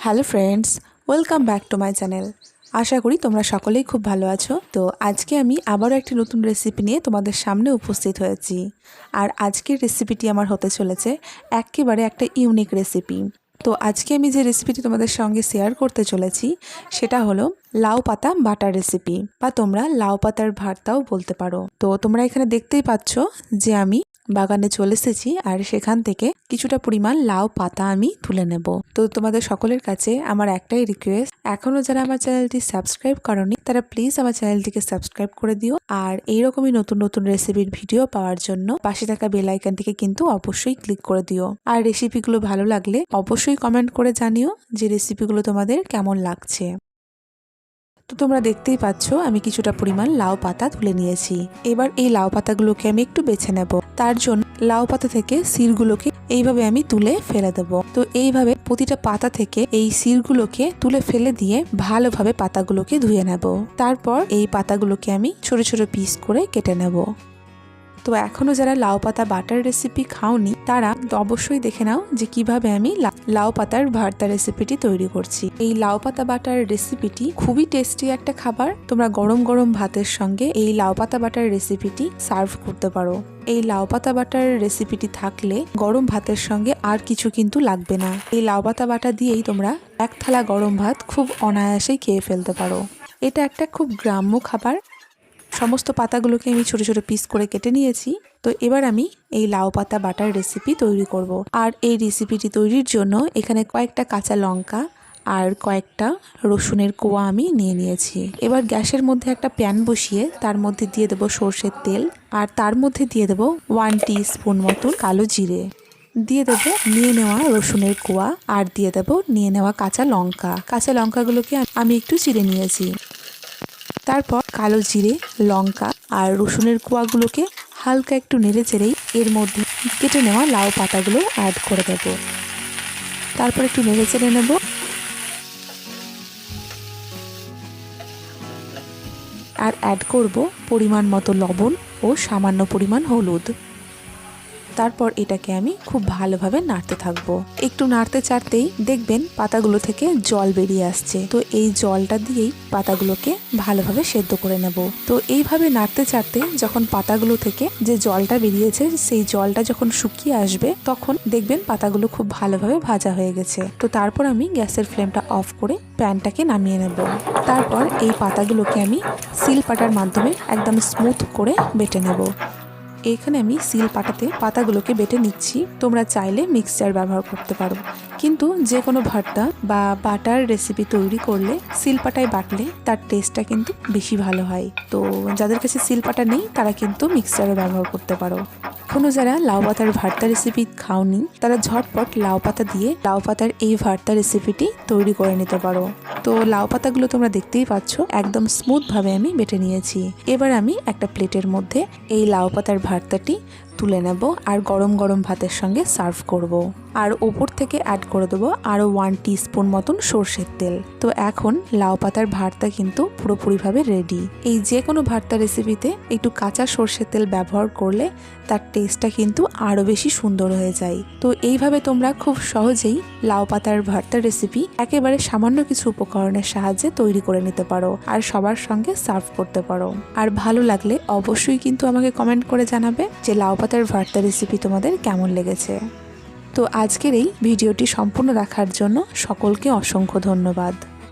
Hello friends, welcome back to my channel. আশা করি তোমরা সকলেই খুব ভালো আছো। তো আজকে আমি আবারও একটি নতুন রেসিপি নিয়ে তোমাদের সামনে উপস্থিত হয়েছি। আর আজকের রেসিপিটি আমার হতে চলেছে একেবারে একটা ইউনিক রেসিপি। তো আজকে আমি যে রেসিপিটি তোমাদের সঙ্গে শেয়ার করতে চলেছি সেটা হলো লাউ পাতা বাটার রেসিপি, বা তোমরা লাউ পাতার ভর্তাও বলতে পারো। তো তোমরা এখানে দেখতেই পাচ্ছ যে আমি বাগানে চলে এসেছি আর সেখান থেকে কিছুটা পরিমাণ লাউ পাতা আমি তুলে নেব। তো তোমাদের সকলের কাছে আমার একটাই রিকোয়েস্ট, এখনো যারা আমার চ্যানেলটি সাবস্ক্রাইব করোনি তারা প্লিজ আমার চ্যানেলটিকে সাবস্ক্রাইব করে দিও। আর এইরকমই নতুন নতুন রেসিপির ভিডিও পাওয়ার জন্য পাশে থাকা বেল আইকনটিকে কিন্তু অবশ্যই ক্লিক করে দিও। আর রেসিপিগুলো ভালো লাগলে অবশ্যই কমেন্ট করে জানিও যে রেসিপিগুলো তোমাদের কেমন লাগছে। তো তোমরা দেখতেই পাচ্ছ আমি কিছুটা পরিমাণ লাউ পাতা তুলে নিয়েছি। এবার এই লাউ পাতাগুলোকে আমি একটু বেছে নেব। তার জন্য লাউ পাতা থেকে শিরগুলোকে এইভাবে আমি তুলে ফেলে দেব। তো এইভাবে প্রতিটা পাতা থেকে এই শিরগুলোকে তুলে ফেলে দিয়ে ভালোভাবে পাতাগুলোকে ধুয়ে নেব। তারপর এই পাতাগুলোকে আমি ছোট ছোট পিস করে কেটে নেব। তো এখনো যারা লাউ পাতা বাটার রেসিপি খাওনি তারা অবশ্যই দেখে নাও যে কিভাবে আমি লাউ পাতার ভর্তা রেসিপিটি তৈরি করছি। এই লাউ পাতা বাটার রেসিপিটি খুবই টেস্টি একটা খাবার। তোমরা গরম গরম ভাতের সঙ্গে এই লাউ পাতা বাটার রেসিপিটি সার্ভ করতে পারো। এই লাউ পাতা বাটার রেসিপিটি থাকলে গরম ভাতের সঙ্গে আর কিছু কিন্তু লাগবে না। এই লাউ পাতা বাটা দিয়েই তোমরা এক থালা গরম ভাত খুব অনায়াসেই খেয়ে ফেলতে পারো। এটা একটা খুব গ্রাম্য খাবার। সমস্ত পাতাগুলোকে আমি ছোট ছোট পিস করে কেটে নিয়েছি। তো এবার আমি এই লাউ পাতা বাটার রেসিপি তৈরি করব। আর এই রেসিপিটি তৈরির জন্য এখানে কয়েকটা কাঁচা লঙ্কা আর কয়েকটা রসুনের কোয়া আমি নিয়ে নিয়েছি। এবার গ্যাসের মধ্যে একটা প্যান বসিয়ে তার মধ্যে দিয়ে দেবো সর্ষের তেল, আর তার মধ্যে দিয়ে দেবো 1 টিস্পুন মতন কালো জিরে, দিয়ে দেবো নিয়ে নেওয়া রসুনের কোয়া, আর দিয়ে দেবো নিয়ে নেওয়া কাঁচা লঙ্কা। কাঁচা লঙ্কাগুলোকে আমি একটু চিড়ে নিয়েছি। তারপর কালো জিরে, লঙ্কা আর রসুনের কোয়াগুলোকে হালকা একটু নেড়ে চেড়েই এর মধ্যে কেটে নেওয়া লাউ পাতাগুলো অ্যাড করে দেব। তারপর একটু নেড়ে চেড়ে নেব। আর অ্যাড করব পরিমাণ মতো লবণ ও সামান্য পরিমাণ হলুদ। তারপর এটাকে আমি খুব ভালোভাবে নাড়তে থাকবো। একটু নাড়তে চাড়তেই দেখবেন পাতাগুলো থেকে জল বেরিয়ে আসছে। তো এই জলটা দিয়েই পাতাগুলোকে ভালোভাবে সেদ্ধ করে নেব। তো এইভাবে নাড়তে চাড়তে যখন পাতাগুলো থেকে যে জলটা বেরিয়েছে সেই জলটা যখন শুকিয়ে আসবে তখন দেখবেন পাতাগুলো খুব ভালোভাবে ভাজা হয়ে গেছে। তো তারপর আমি গ্যাসের ফ্লেমটা অফ করে প্যানটাকে নামিয়ে নেব। তারপর এই পাতাগুলোকে আমি সিল পাটার মাধ্যমে একদম স্মুথ করে বেটে নেব। এখানে আমি সিল পাটাতে পাতাগুলোকে বেটে নিচ্ছি। তোমরা চাইলে মিক্সচার ব্যবহার করতে পারো, কিন্তু যে কোনো ভর্তা বা বাটার রেসিপি তৈরি করলে সিল পাটায় বাটলে তার টেস্টটা কিন্তু বেশি ভালো হয়। তো যাদের কাছে সিল পাটা নেই তারা কিন্তু মিক্সচারও ব্যবহার করতে পারো। এখনো যারা লাউ পাতার ভর্তা রেসিপি খাওনি তারা ঝটপট লাউ পাতা দিয়ে লাউ পাতার এই ভর্তা রেসিপিটি তৈরি করে নিতে পারো। তো লাউ পাতাগুলো তোমরা দেখতেই পাচ্ছ একদম স্মুথ ভাবে আমি বেটে নিয়েছি। এবার আমি একটা প্লেটের মধ্যে এই লাউ পাতার ভর্তাটি তুলে নেব আর গরম গরম ভাতের সঙ্গে সার্ভ করব। আর ওপর থেকে অ্যাড করে দেবো আরও 1 টিস্পুন মতন সর্ষের তেল। তো এখন লাউ পাতার ভর্তা কিন্তু পুরোপুরিভাবে রেডি। এই যে কোনো ভর্তা রেসিপিতে একটু কাঁচা সর্ষের তেল ব্যবহার করলে তার টেস্টটা কিন্তু আরও বেশি সুন্দর হয়ে যায়। তো এইভাবে তোমরা খুব সহজেই লাউ পাতার ভর্তা রেসিপি একেবারে সামান্য কিছু উপকরণের সাহায্যে তৈরি করে নিতে পারো আর সবার সঙ্গে সার্ভ করতে পারো। আর ভালো লাগলে অবশ্যই কিন্তু আমাকে কমেন্ট করে জানাবে যে লাউ পাতার ভর্তা রেসিপি তোমাদের কেমন লেগেছে। তো আজকের এই ভিডিওটি সম্পূর্ণ দেখার জন্য সকলকে অসংখ্য ধন্যবাদ।